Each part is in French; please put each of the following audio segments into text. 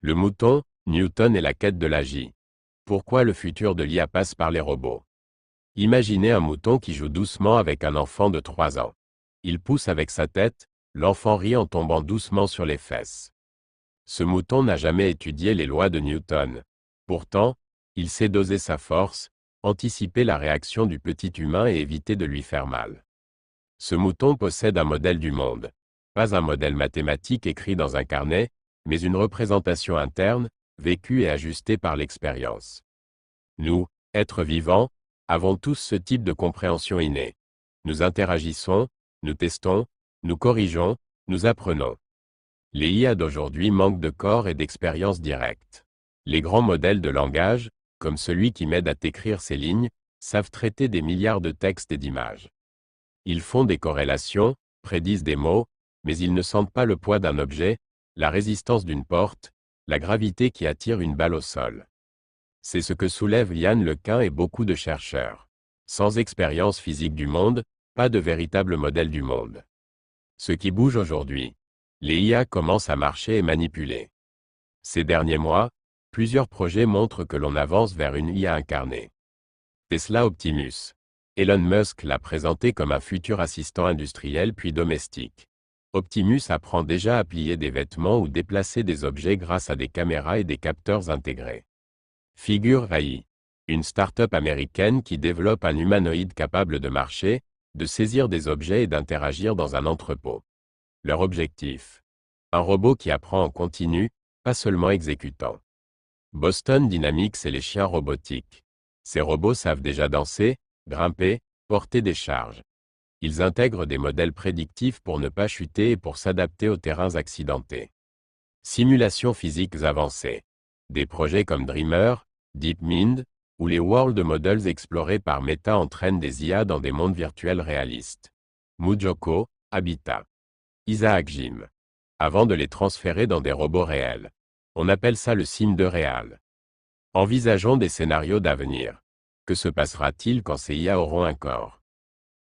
Le mouton, Newton et la quête de l'AGI. Pourquoi le futur de l'IA passe par les robots? Imaginez un mouton qui joue doucement avec un enfant de 3 ans. Il pousse avec sa tête, l'enfant rit en tombant doucement sur les fesses. Ce mouton n'a jamais étudié les lois de Newton. Pourtant, il sait doser sa force, anticiper la réaction du petit humain et éviter de lui faire mal. Ce mouton possède un modèle du monde. Pas un modèle mathématique écrit dans un carnet, mais une représentation interne, vécue et ajustée par l'expérience. Nous, êtres vivants, avons tous ce type de compréhension innée. Nous interagissons, nous testons, nous corrigeons, nous apprenons. Les IA d'aujourd'hui manquent de corps et d'expérience directe. Les grands modèles de langage, comme celui qui m'aide à t'écrire ces lignes, savent traiter des milliards de textes et d'images. Ils font des corrélations, prédisent des mots, mais ils ne sentent pas le poids d'un objet, la résistance d'une porte, la gravité qui attire une balle au sol. C'est ce que soulève Yann LeCun et beaucoup de chercheurs. Sans expérience physique du monde, pas de véritable modèle du monde. Ce qui bouge aujourd'hui. Les IA commencent à marcher et manipuler. Ces derniers mois, plusieurs projets montrent que l'on avance vers une IA incarnée. Tesla Optimus. Elon Musk l'a présenté comme un futur assistant industriel puis domestique. Optimus apprend déjà à plier des vêtements ou déplacer des objets grâce à des caméras et des capteurs intégrés. Figure AI. Une start-up américaine qui développe un humanoïde capable de marcher, de saisir des objets et d'interagir dans un entrepôt. Leur objectif. Un robot qui apprend en continu, pas seulement exécutant. Boston Dynamics et les chiens robotiques. Ces robots savent déjà danser, grimper, porter des charges. Ils intègrent des modèles prédictifs pour ne pas chuter et pour s'adapter aux terrains accidentés. Simulations physiques avancées. Des projets comme Dreamer, DeepMind, ou les World Models explorés par Meta entraînent des IA dans des mondes virtuels réalistes. Mujoko, Habitat. Isaac Jim. Avant de les transférer dans des robots réels. On appelle ça le sim de réal. Envisageons des scénarios d'avenir. Que se passera-t-il quand ces IA auront un corps?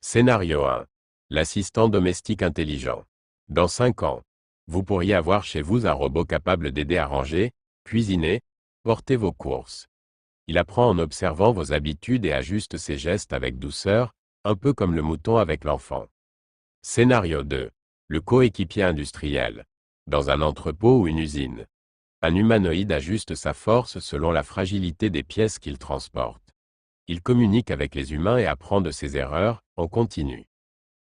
Scénario 1. L'assistant domestique intelligent. Dans 5 ans, vous pourriez avoir chez vous un robot capable d'aider à ranger, cuisiner, porter vos courses. Il apprend en observant vos habitudes et ajuste ses gestes avec douceur, un peu comme le mouton avec l'enfant. Scénario 2. Le coéquipier industriel. Dans un entrepôt ou une usine. Un humanoïde ajuste sa force selon la fragilité des pièces qu'il transporte. Il communique avec les humains et apprend de ses erreurs, en continu.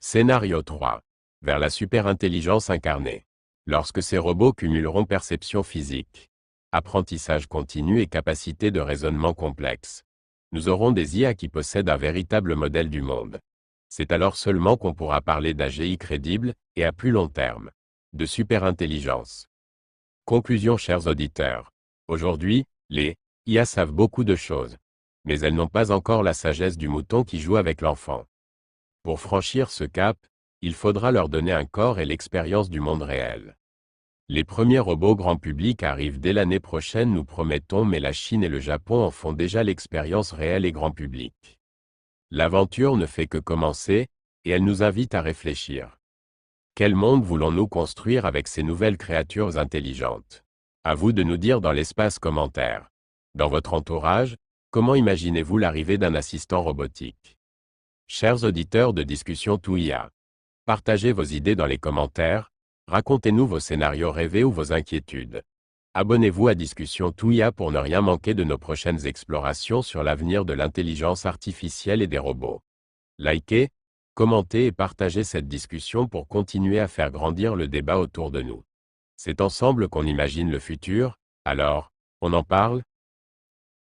Scénario 3. Vers la superintelligence incarnée. Lorsque ces robots cumuleront perception physique, apprentissage continu et capacité de raisonnement complexe. Nous aurons des IA qui possèdent un véritable modèle du monde. C'est alors seulement qu'on pourra parler d'AGI crédible, et à plus long terme, de superintelligence. Conclusion, chers auditeurs. Aujourd'hui, les IA savent beaucoup de choses. Mais elles n'ont pas encore la sagesse du mouton qui joue avec l'enfant. Pour franchir ce cap, il faudra leur donner un corps et l'expérience du monde réel. Les premiers robots grand public arrivent dès l'année prochaine, nous promettons, mais la Chine et le Japon en font déjà l'expérience réelle et grand public. L'aventure ne fait que commencer, et elle nous invite à réfléchir. Quel monde voulons-nous construire avec ces nouvelles créatures intelligentes? À vous de nous dire dans l'espace commentaire. Dans votre entourage, comment imaginez-vous l'arrivée d'un assistant robotique? Chers auditeurs de Discussion tout IA, partagez vos idées dans les commentaires, racontez-nous vos scénarios rêvés ou vos inquiétudes. Abonnez-vous à Discussion tout IA pour ne rien manquer de nos prochaines explorations sur l'avenir de l'intelligence artificielle et des robots. Likez, commentez et partagez cette discussion pour continuer à faire grandir le débat autour de nous. C'est ensemble qu'on imagine le futur, alors, on en parle?